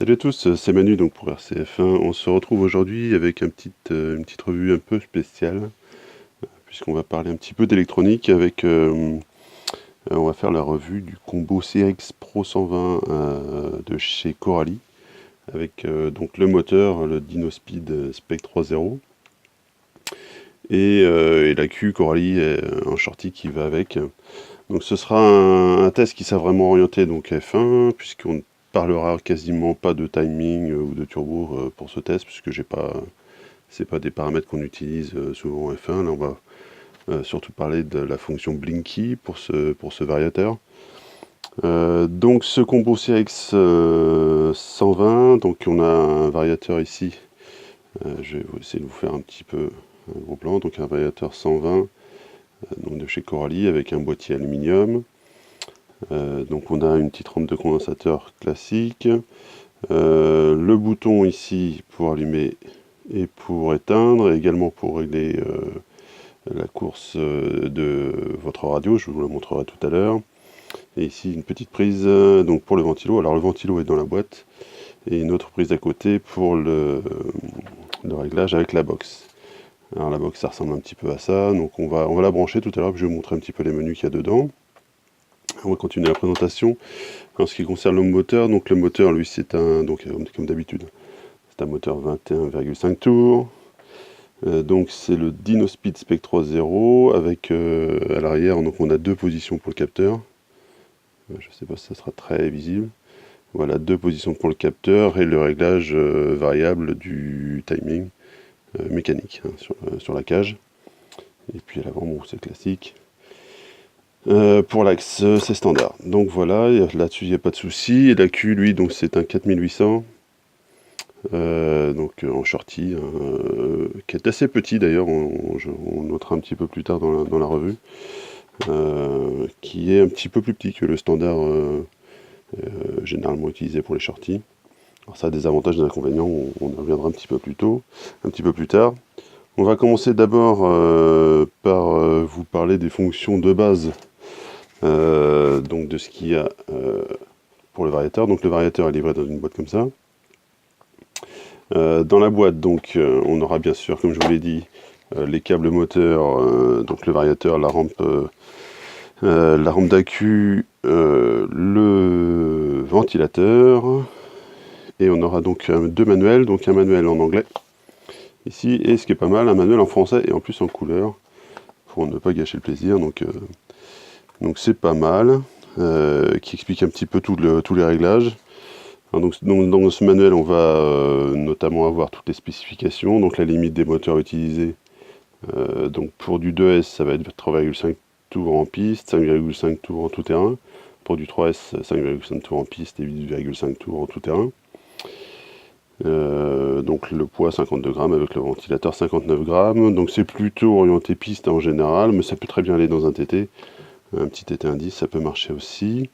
Salut à tous, c'est Manu donc pour RCF1. On se retrouve aujourd'hui avec une petite revue un peu spéciale, puisqu'on va parler un petit peu d'électronique avec, on va faire la revue du combo CX Pro 120 de chez Coralie, avec donc le moteur, le DynoSpeed Spec 3.0, et la queue Coralie en shorty qui va avec. Donc ce sera un test qui sera vraiment orienté donc F1, puisqu'on parlera quasiment pas de timing ou de turbo pour ce test, puisque c'est pas des paramètres qu'on utilise souvent en F1. Là on va surtout parler de la fonction Blinky pour ce variateur. Donc ce combo CX 120, donc on a un variateur ici, je vais essayer de vous faire un petit peu un gros plan, donc un variateur 120 donc de chez Coralie avec un boîtier aluminium. Donc on a une petite rampe de condensateur classique, le bouton ici pour allumer et pour éteindre, et également pour régler la course de votre radio, je vous la montrerai tout à l'heure. Et ici une petite prise donc pour le ventilo, alors le ventilo est dans la boîte, et une autre prise à côté pour le réglage avec la box. Alors la box ça ressemble un petit peu à ça, donc on va la brancher tout à l'heure, puis je vais vous montrer un petit peu les menus qu'il y a dedans. On va continuer la présentation. En ce qui concerne le moteur, donc le moteur lui c'est donc comme d'habitude, c'est un moteur 21,5 tours. Donc c'est le DynoSpeed Spec 3.0 avec à l'arrière, donc on a deux positions pour le capteur. Je ne sais pas si ça sera très visible. Voilà, deux positions pour le capteur et le réglage variable du timing mécanique hein, sur la cage. Et puis à l'avant, bon, c'est classique. Pour l'axe, c'est standard. Donc voilà, là-dessus, il n'y a pas de souci. Et la Q, lui, donc c'est un 4800. Donc en shorty, qui est assez petit d'ailleurs, on notera un petit peu plus tard dans la revue, qui est un petit peu plus petit que le standard généralement utilisé pour les shorties. Alors ça a des avantages et des inconvénients, on y reviendra un petit peu plus tard. On va commencer d'abord par vous parler des fonctions de base, donc de ce qu'il y a pour le variateur. Donc le variateur est livré dans une boîte comme ça. Dans la boîte, donc, on aura bien sûr, comme je vous l'ai dit, les câbles moteurs, donc le variateur, la rampe d'accu, le ventilateur, et on aura donc deux manuels, donc un manuel en anglais ici, et ce qui est pas mal, un manuel en français et en plus en couleur, pour ne pas gâcher le plaisir, donc c'est pas mal, qui explique un petit peu tous les réglages. Donc, dans ce manuel, on va notamment avoir toutes les spécifications, donc la limite des moteurs utilisés. Donc pour du 2S, ça va être 3,5 tours en piste, 5,5 tours en tout terrain. Pour du 3S, 5,5 tours en piste et 8,5 tours en tout terrain. Donc le poids 52 grammes avec le ventilateur 59 grammes. Donc c'est plutôt orienté piste en général, mais ça peut très bien aller dans un TT. Un petit TT indice, ça peut marcher aussi.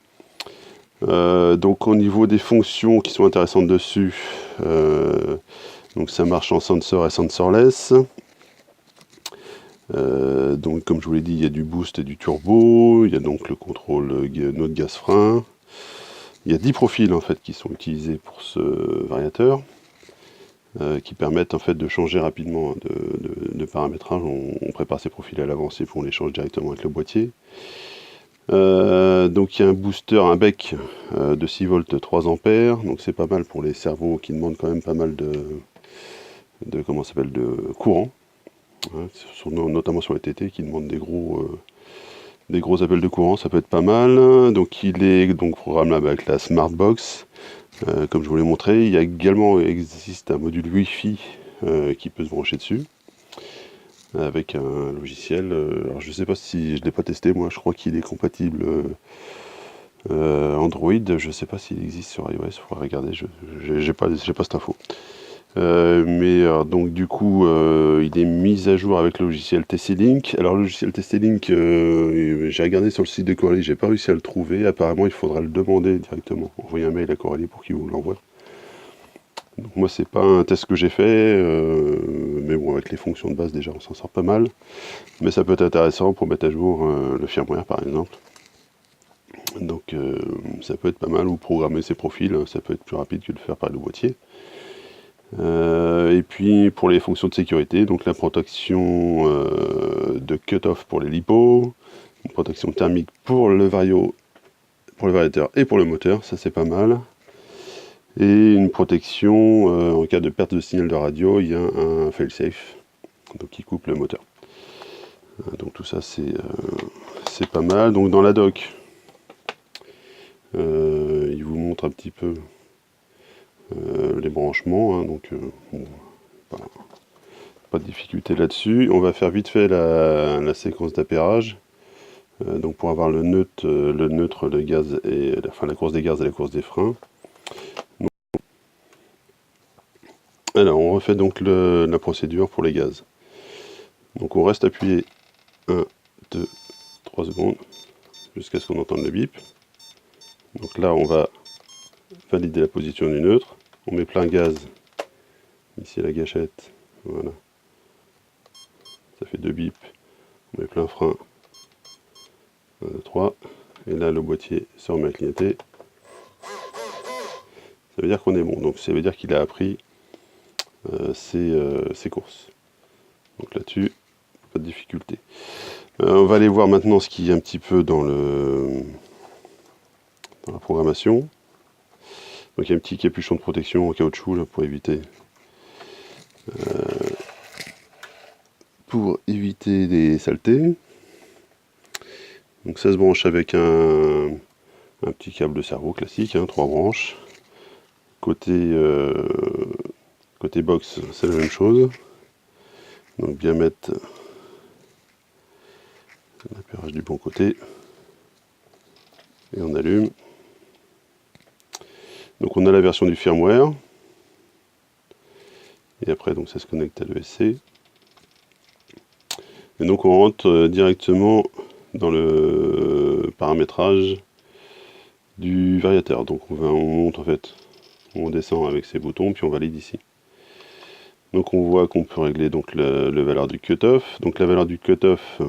Donc au niveau des fonctions qui sont intéressantes dessus, donc ça marche en sensor et sensorless. Donc comme je vous l'ai dit, il y a du boost et du turbo, il y a donc le contrôle notre gaz-frein. Il y a 10 profils en fait qui sont utilisés pour ce variateur, qui permettent en fait de changer rapidement de paramétrage. On prépare ces profils à l'avance et puis on les change directement avec le boîtier. Donc il y a un booster, un bec de 6 volts 3 ampères, donc c'est pas mal pour les cerveaux qui demandent quand même pas mal de courant, hein, notamment sur les TT qui demandent des gros appels de courant, ça peut être pas mal. Donc il est donc programmable avec la Smartbox, comme je vous l'ai montré. Il y a également existe un module Wi-Fi qui peut se brancher dessus, avec un logiciel, alors je sais pas si je l'ai pas testé moi, je crois qu'il est compatible Android, je sais pas s'il existe sur iOS, il faudra regarder, j'ai pas cette info. Donc du coup il est mis à jour avec le logiciel TC-Link. Alors le logiciel TC-Link, j'ai regardé sur le site de Coralie, j'ai pas réussi à le trouver, apparemment il faudra le demander directement, envoyer un mail à Coralie pour qu'il vous l'envoie. Donc moi c'est pas un test que j'ai fait, mais bon avec les fonctions de base déjà on s'en sort pas mal, mais ça peut être intéressant pour mettre à jour le firmware par exemple. Donc ça peut être pas mal, ou programmer ses profils, ça peut être plus rapide que de le faire par le boîtier. Et puis pour les fonctions de sécurité, donc la protection de cut-off pour les lipos, une protection thermique pour le variateur et pour le moteur, ça c'est pas mal. Et une protection en cas de perte de signal de radio, il y a un fail-safe, donc qui coupe le moteur. Donc tout ça c'est pas mal. Donc dans la doc, il vous montre un petit peu les branchements, hein, donc bon, pas de difficulté là-dessus. On va faire vite fait la séquence d'appairage. Donc pour avoir le neutre, le gaz et la course des gaz et la course des freins. Donc, alors on refait donc la procédure pour les gaz. Donc on reste appuyé 1, 2, 3 secondes jusqu'à ce qu'on entende le bip. Donc là on va valider la position du neutre. On met plein gaz ici à la gâchette. Voilà. Ça fait 2 bips. On met plein frein. 1, 2, 3. Et là le boîtier se remet à clignoter. Ça veut dire qu'on est bon. Donc ça veut dire qu'il a appris ses courses. Donc là-dessus, pas de difficulté. On va aller voir maintenant ce qui est un petit peu dans la programmation. Donc il y a un petit capuchon de protection en caoutchouc là, pour éviter les saletés. Donc ça se branche avec un petit câble de cerveau classique, 3 branches. Côté box, c'est la même chose. Donc bien mettre l'appairage du bon côté. Et on allume. Donc on a la version du firmware. Et après donc ça se connecte à l'ESC. Et donc on rentre directement dans le paramétrage du variateur. Donc on monte en fait, on descend avec ces boutons, puis on valide ici. Donc on voit qu'on peut régler donc la valeur du cutoff. Donc la valeur du cutoff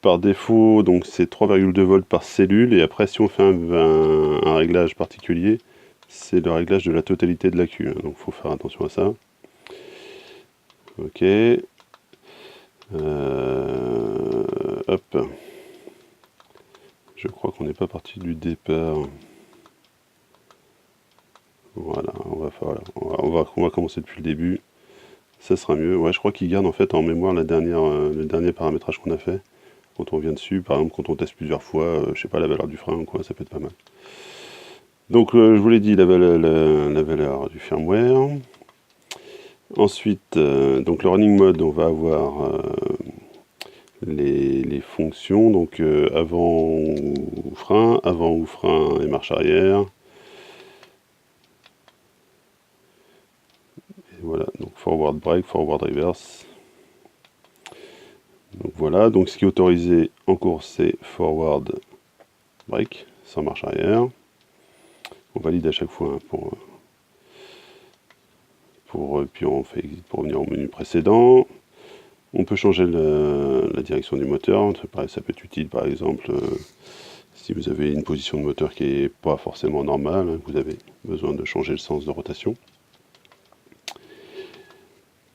par défaut, donc c'est 3,2 volts par cellule. Et après si on fait un réglage particulier, c'est le réglage de la totalité de l'accu. Donc il faut faire attention à ça. Ok. Hop. Je crois qu'on n'est pas parti du départ. Voilà, on va commencer depuis le début. Ça sera mieux. Ouais, je crois qu'il garde en fait en mémoire le dernier paramétrage qu'on a fait. Quand on vient dessus, par exemple, quand on teste plusieurs fois, je sais pas, la valeur du frein ou quoi, ça peut être pas mal. Donc, je vous l'ai dit, la valeur du firmware. Ensuite, donc le running mode, on va avoir les fonctions, donc avant ou frein et marche arrière. Et voilà, donc forward brake, forward reverse. Donc voilà, donc ce qui est autorisé en course, c'est forward brake, sans marche arrière. On valide à chaque fois puis on fait exit pour revenir au menu précédent. On peut changer la direction du moteur, ça peut être utile par exemple si vous avez une position de moteur qui n'est pas forcément normale, vous avez besoin de changer le sens de rotation.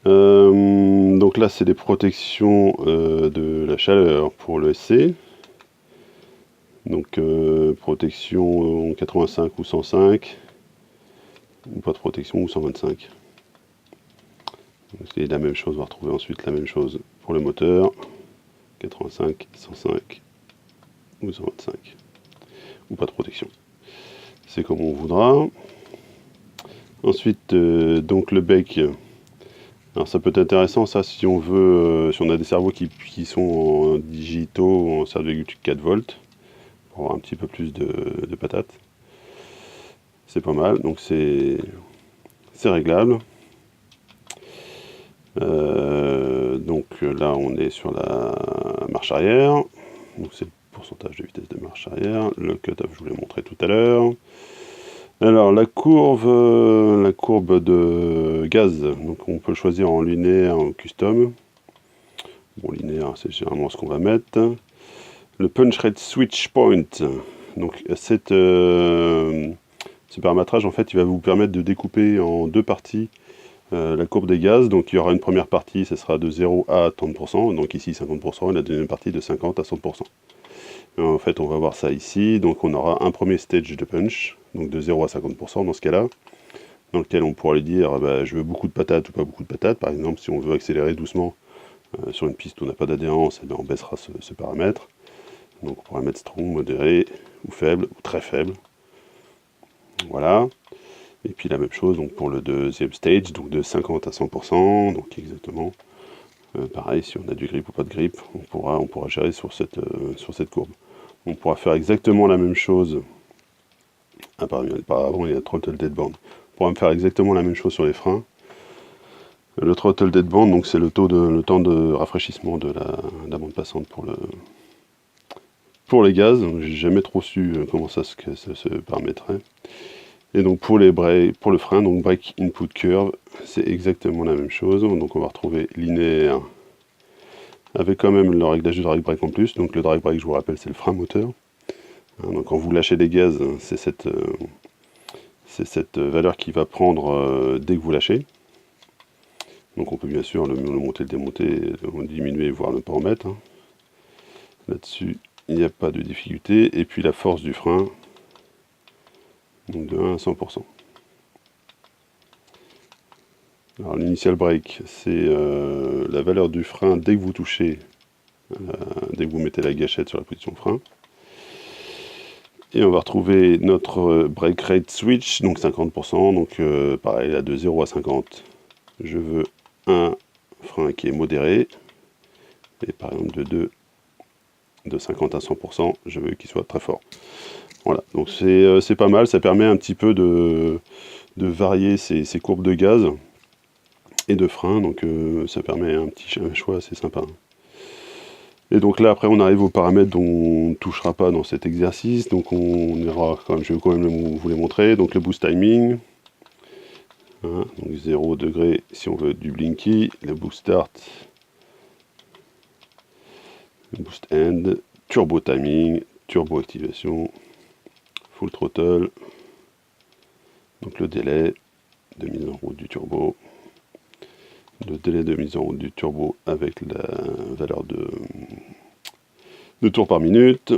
Donc là c'est des protections de la chaleur pour le SC. Donc protection 85 ou 105, ou pas de protection ou 125. C'est la même chose, on va retrouver ensuite la même chose pour le moteur, 85, 105 ou 125, ou pas de protection. C'est comme on voudra. Ensuite, donc le bec. Alors ça peut être intéressant ça si on veut, si on a des cerveaux qui sont digitaux en 7,4 volts, pour avoir un petit peu plus de patates. C'est pas mal, donc c'est réglable. Donc là on est sur la marche arrière, donc c'est le pourcentage de vitesse de marche arrière. Le cut-off je vous l'ai montré tout à l'heure. Alors la courbe de gaz, donc on peut choisir en linéaire ou custom. Bon, linéaire c'est généralement ce qu'on va mettre. Le punch rate switch point, Donc ce paramétrage en fait il va vous permettre de découper en deux parties la courbe des gaz. Donc il y aura une première partie, ce sera de 0 à 30%, donc ici 50%, et la deuxième partie de 50 à 100%. Et en fait on va voir ça ici, donc on aura un premier stage de punch, donc de 0 à 50% dans ce cas-là, dans lequel on pourra lui dire bah, je veux beaucoup de patates ou pas beaucoup de patates. Par exemple, si on veut accélérer doucement sur une piste où on n'a pas d'adhérence, on baissera ce paramètre. Donc on pourra mettre strong, modéré, ou faible, ou très faible. Voilà. Et puis la même chose donc pour le deuxième stage, donc de 50 à 100%, donc exactement. Pareil, si on a du grip ou pas de grip, on pourra gérer sur cette courbe. On pourra faire exactement la même chose. Ah pardon, avant il y a throttle deadband. On pourra faire exactement la même chose sur les freins. Le throttle deadband, donc c'est le temps de rafraîchissement de la bande passante pour les gaz. J'ai jamais trop su comment ça se paramétrait. Et donc pour le frein, donc brake input curve, c'est exactement la même chose. Donc on va retrouver linéaire avec quand même le réglage du drag brake en plus. Donc le drag brake, je vous rappelle, c'est le frein moteur. Donc quand vous lâchez des gaz, c'est cette valeur qui va prendre dès que vous lâchez. Donc on peut bien sûr le monter, le démonter, le diminuer, voire ne pas en mettre. Là-dessus, il n'y a pas de difficulté. Et puis la force du frein, donc de 1 à 100%. Alors l'initial brake, c'est la valeur du frein dès que vous touchez, dès que vous mettez la gâchette sur la position frein. Et on va retrouver notre brake rate switch, donc 50%, donc pareil, là de 0 à 50, je veux un frein qui est modéré, et par exemple de 50 à 100%, je veux qu'il soit très fort. Voilà, donc c'est pas mal, ça permet un petit peu de varier ces courbes de gaz et de frein, donc ça permet un choix assez sympa. Et donc là après on arrive aux paramètres dont on ne touchera pas dans cet exercice, donc on ira quand même, je vais quand même vous les montrer. Donc le boost timing, hein, donc 0 degré si on veut du blinky, le boost start, le boost end, turbo timing, turbo activation, full throttle, donc le délai de mise en route du turbo, le délai de mise en route du turbo avec la valeur de tours par minute.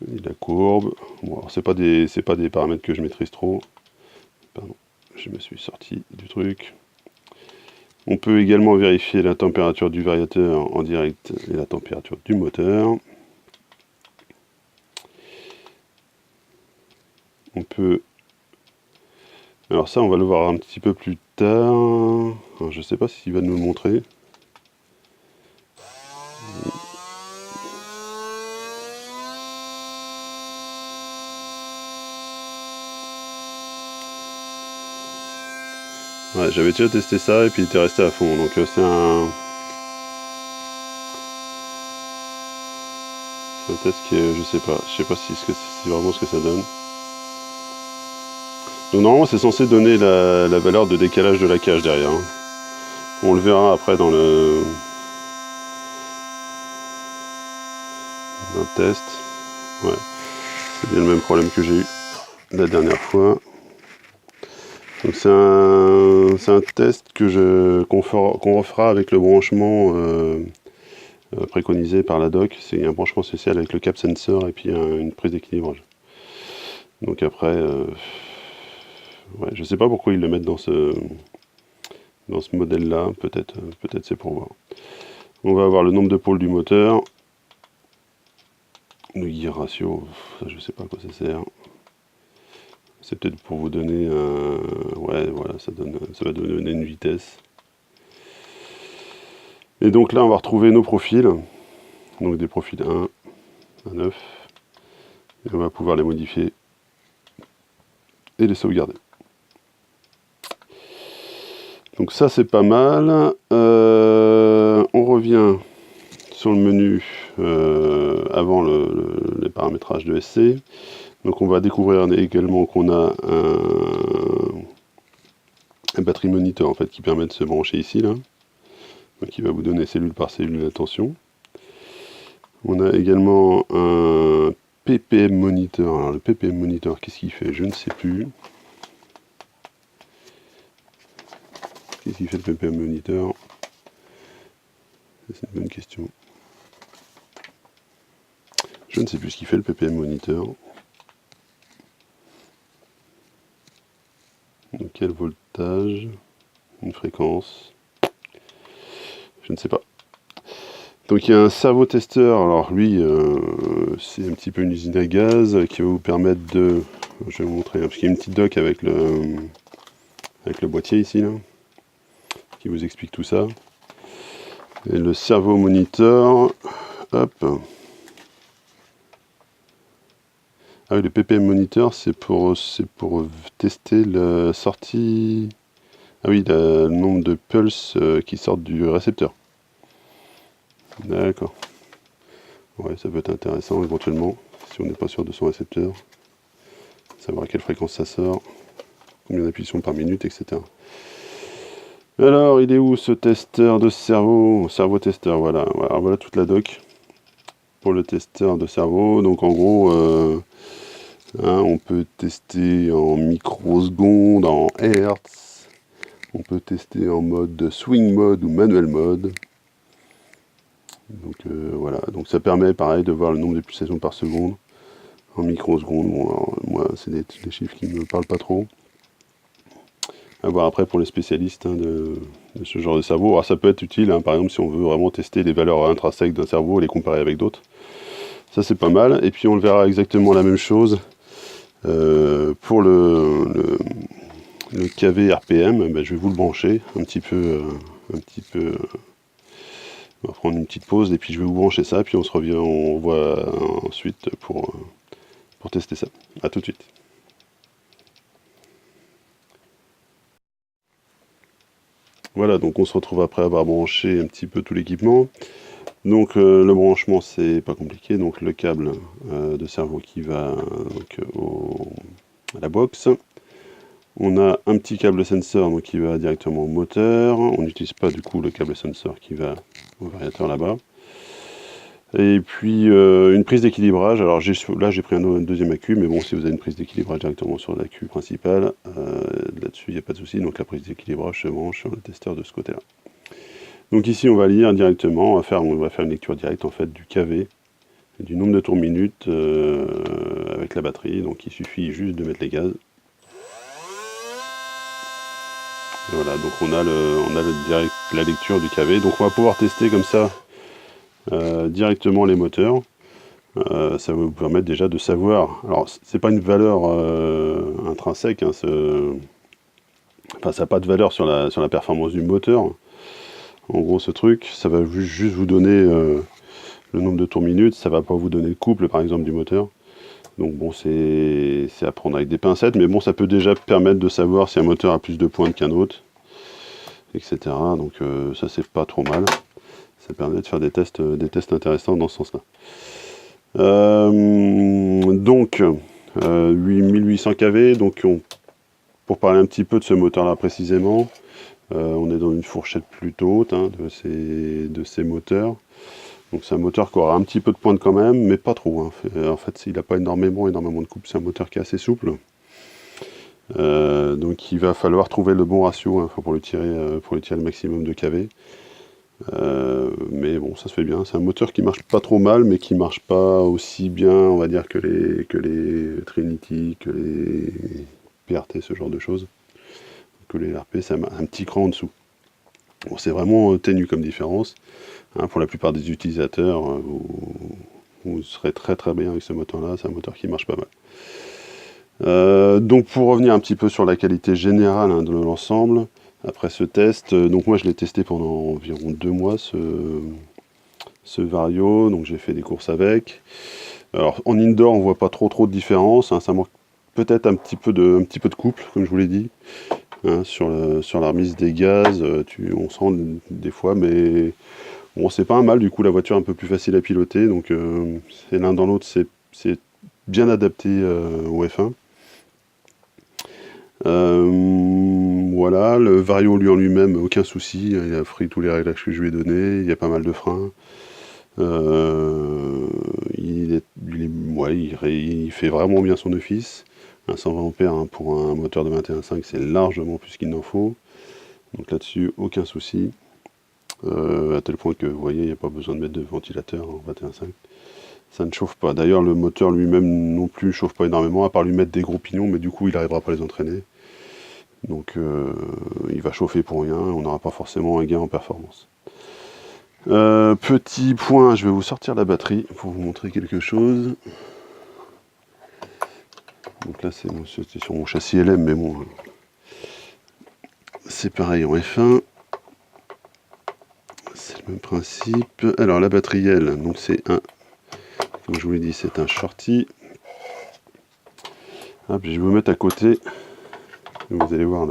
Et la courbe. Bon, alors c'est pas des paramètres que je maîtrise trop. Pardon, je me suis sorti du truc. On peut également vérifier la température du variateur en direct et la température du moteur. On peut... Alors ça, on va le voir un petit peu plus tard. Alors, je ne sais pas s'il va nous le montrer. Ouais, j'avais déjà testé ça et puis il était resté à fond. Donc c'est un test qui est, je sais pas si c'est vraiment ce que ça donne. Donc normalement c'est censé donner la valeur de décalage de la cage derrière. On le verra après dans le test. Ouais, c'est bien le même problème que j'ai eu la dernière fois. Donc c'est un test qu'on refera avec le branchement préconisé par la doc. C'est un branchement spécial avec le cap sensor et puis une prise d'équilibrage. Donc après, ouais, je sais pas pourquoi ils le mettent dans ce modèle là, peut-être c'est pour voir. On va avoir le nombre de pôles du moteur, le gear ratio, ça je sais pas à quoi ça sert. C'est peut-être pour vous donner un... Ouais, voilà, ça va donner une vitesse. Et donc là, on va retrouver nos profils. Donc des profils 1 à 9. Et on va pouvoir les modifier et les sauvegarder. Donc ça, c'est pas mal. On revient sur le menu avant les paramétrages de SC. Donc on va découvrir également qu'on a un battery monitor en fait qui permet de se brancher ici là. Donc il va vous donner cellule par cellule la tension. On a également un ppm monitor. Alors le ppm monitor, qu'est-ce qu'il fait? Je ne sais plus. Qu'est-ce qu'il fait le ppm monitor? C'est une bonne question. Je ne sais plus ce qu'il fait le ppm monitor. Donc quel voltage? Une fréquence? Je ne sais pas. Donc il y a un servo-testeur, alors lui c'est un petit peu une usine à gaz qui va vous permettre de... Je vais vous montrer, parce qu'il y a une petite doc avec le boîtier ici, là, qui vous explique tout ça. Et le servo-monitor, hop. Ah oui, le ppm monitor c'est pour tester la sortie... Ah oui, le nombre de pulses qui sortent du récepteur. D'accord. Ouais, ça peut être intéressant éventuellement, si on n'est pas sûr de son récepteur. Savoir à quelle fréquence ça sort, combien d'appuitions par minute, etc. Alors, il est où ce testeur de cerveau? Cerveau-testeur, voilà. Alors, voilà toute la doc pour le testeur de cerveau. Donc en gros, on peut tester en microsecondes, en hertz. On peut tester en mode swing mode ou manuel mode. Donc voilà, donc ça permet pareil de voir le nombre de pulsations par seconde en microsecondes. Bon, alors, moi c'est des chiffres qui ne me parlent pas trop. À voir après pour les spécialistes de ce genre de cerveau. Alors ça peut être utile, par exemple si on veut vraiment tester les valeurs intrinsèques d'un cerveau et les comparer avec d'autres. Ça c'est pas mal. Et puis on le verra exactement la même chose pour le KV RPM. Ben, je vais vous le brancher un petit peu. On va prendre une petite pause et puis je vais vous brancher ça, puis on se revient, on voit ensuite pour tester ça. A tout de suite. Voilà, donc on se retrouve après avoir branché un petit peu tout l'équipement. Donc le branchement c'est pas compliqué, donc le câble de cerveau qui va donc, à la box. On a un petit câble sensor donc, qui va directement au moteur. On n'utilise pas du coup le câble sensor qui va au variateur là-bas. Et puis une prise d'équilibrage. Alors là j'ai pris un deuxième accu, mais bon si vous avez une prise d'équilibrage directement sur l'accu principal, là-dessus il n'y a pas de souci. Donc la prise d'équilibrage se branche sur le testeur de ce côté-là. Donc ici on va lire directement, on va faire une lecture directe en fait du KV, du nombre de tours minute avec la batterie. Donc il suffit juste de mettre les gaz. Et voilà, donc on a la lecture du KV. Donc on va pouvoir tester comme ça directement les moteurs. Ça va vous permettre déjà de savoir. Alors c'est pas une valeur intrinsèque, enfin ça n'a pas de valeur sur la performance du moteur. En gros ce truc, ça va juste vous donner le nombre de tours minutes, ça va pas vous donner le couple par exemple du moteur. Donc bon c'est à prendre avec des pincettes, mais bon ça peut déjà permettre de savoir si un moteur a plus de pointes qu'un autre, etc. Donc ça c'est pas trop mal. Ça permet de faire des tests intéressants dans ce sens-là. Donc 1800 kV, donc pour parler un petit peu de ce moteur-là précisément, on est dans une fourchette plutôt haute de ces moteurs. Donc c'est un moteur qui aura un petit peu de pointe quand même, mais pas trop. En fait, il n'a pas énormément de coupe. C'est un moteur qui est assez souple. Donc il va falloir trouver le bon ratio pour lui tirer le maximum de kV. Mais bon, ça se fait bien. C'est un moteur qui marche pas trop mal, mais qui marche pas aussi bien, on va dire, que les Trinity, que les PRT, ce genre de choses. Que les RP, c'est un petit cran en dessous. Bon, c'est vraiment ténu comme différence. Pour la plupart des utilisateurs, vous serez très très bien avec ce moteur-là. C'est un moteur qui marche pas mal. Donc pour revenir un petit peu sur la qualité générale de l'ensemble, après ce test, donc moi je l'ai testé pendant environ 2 mois ce Vario, donc j'ai fait des courses avec. Alors en indoor on voit pas trop de différence, ça manque peut-être un petit peu de couple, comme je vous l'ai dit. Sur la remise des gaz, on sent des fois, mais bon c'est pas un mal, du coup la voiture est un peu plus facile à piloter, donc c'est l'un dans l'autre, c'est bien adapté au F1. Voilà, le Vario lui en lui-même, aucun souci, il a pris tous les réglages que je lui ai donnés, il y a pas mal de freins. Il fait vraiment bien son office. Un 120 ampères hein, pour un moteur de 21.5, c'est largement plus qu'il n'en faut. Donc là-dessus, aucun souci. À tel point que vous voyez, il n'y a pas besoin de mettre de ventilateur en 21.5. Ça ne chauffe pas. D'ailleurs, le moteur lui-même non plus chauffe pas énormément, à part lui mettre des gros pignons, mais du coup, il n'arrivera pas à les entraîner. Donc, il va chauffer pour rien, on n'aura pas forcément un gain en performance. Petit point, je vais vous sortir la batterie pour vous montrer quelque chose. Donc là, c'était sur mon châssis LM, mais bon, c'est pareil en F1. C'est le même principe. Alors la batterie L, donc c'est un, comme je vous l'ai dit, c'est un shorty. Hop, je vais vous mettre à côté. Vous allez voir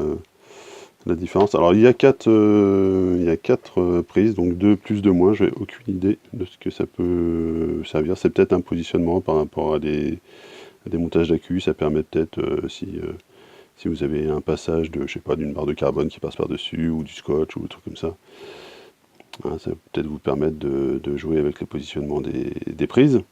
la différence. Alors il y a 4 prises, donc 2 plus 2 moins. Je n'ai aucune idée de ce que ça peut servir. C'est peut-être un positionnement par rapport à des montages d'accu. Ça permet peut-être si vous avez un passage de, je sais pas, d'une barre de carbone qui passe par-dessus, ou du scotch, ou des trucs comme ça. Hein, ça va peut-être vous permettre de jouer avec le positionnement des prises.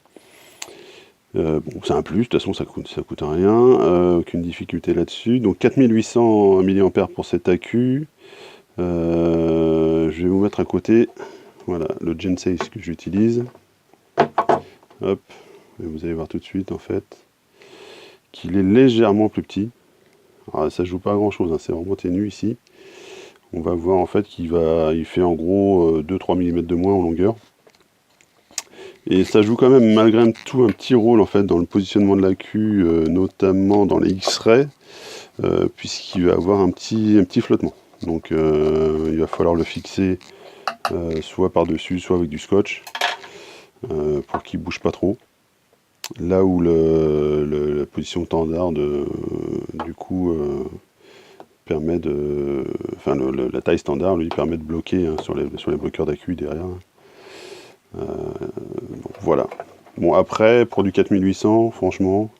Bon, c'est un plus, de toute façon ça coûte rien, aucune difficulté là-dessus. Donc 4800 mAh pour cet accu. Je vais vous mettre à côté, voilà, le Gen 6 que j'utilise. Hop, et vous allez voir tout de suite en fait qu'il est légèrement plus petit. Alors, ça joue pas à grand chose, hein, c'est vraiment ténu ici. On va voir en fait qu'il fait en gros 2-3 mm de moins en longueur. Et ça joue quand même malgré tout un petit rôle en fait dans le positionnement de l'accu, notamment dans les X-rays, puisqu'il va avoir un petit flottement. Donc il va falloir le fixer soit par-dessus, soit avec du scotch, pour qu'il ne bouge pas trop. Là où la position standard du coup permet de. Enfin la taille standard lui permet de bloquer hein, sur les bloqueurs d'accu derrière. Donc voilà. Bon après, pour du 4800, franchement,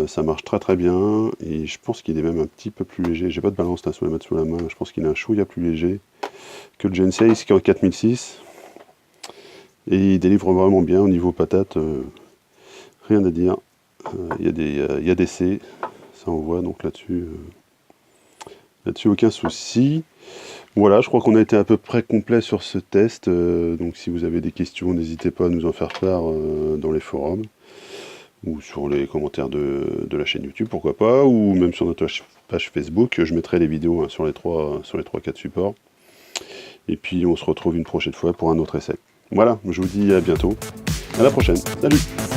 ça marche très très bien. Et je pense qu'il est même un petit peu plus léger. J'ai pas de balance là sous la main. Je pense qu'il est un chouïa plus léger que le Gen 6 qui est en 4006. Et il délivre vraiment bien au niveau patate. Rien à dire. Il y a des C. Ça on voit donc là-dessus. Là-dessus aucun souci. Voilà, je crois qu'on a été à peu près complet sur ce test. Donc si vous avez des questions, n'hésitez pas à nous en faire part dans les forums ou sur les commentaires de la chaîne YouTube, pourquoi pas, ou même sur notre page Facebook. Je mettrai les vidéos hein, sur les 3-4 supports. Et puis on se retrouve une prochaine fois pour un autre essai. Voilà, je vous dis à bientôt. À la prochaine. Salut!